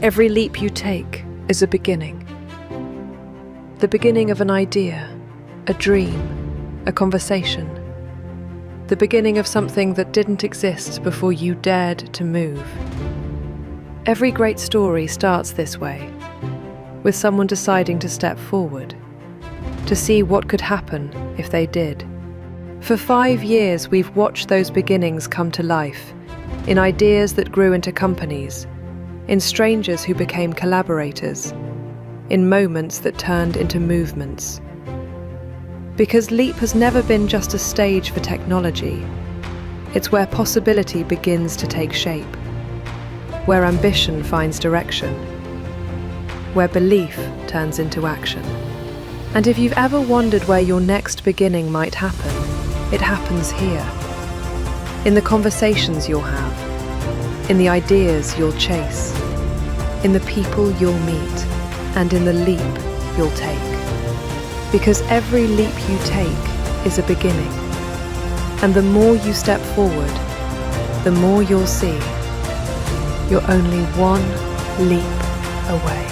Every leap you take is a beginning. The beginning of an idea, a dream, a conversation. The beginning of something that didn't exist before you dared to move. Every great story starts this way, with someone deciding to step forward, to see what could happen if they did. For 5 years, we've watched those beginnings come to life, in ideas that grew into companies, in strangers who became collaborators, in moments that turned into movements. Because Leap has never been just a stage for technology. It's where possibility begins to take shape, where ambition finds direction, where belief turns into action. And if you've ever wondered where your next beginning might happen, it happens here. In the conversations you'll have, in the ideas you'll chase, in the people you'll meet, and in the leap you'll take. Because every leap you take is a beginning. And the more you step forward, the more you'll see you're only one leap away.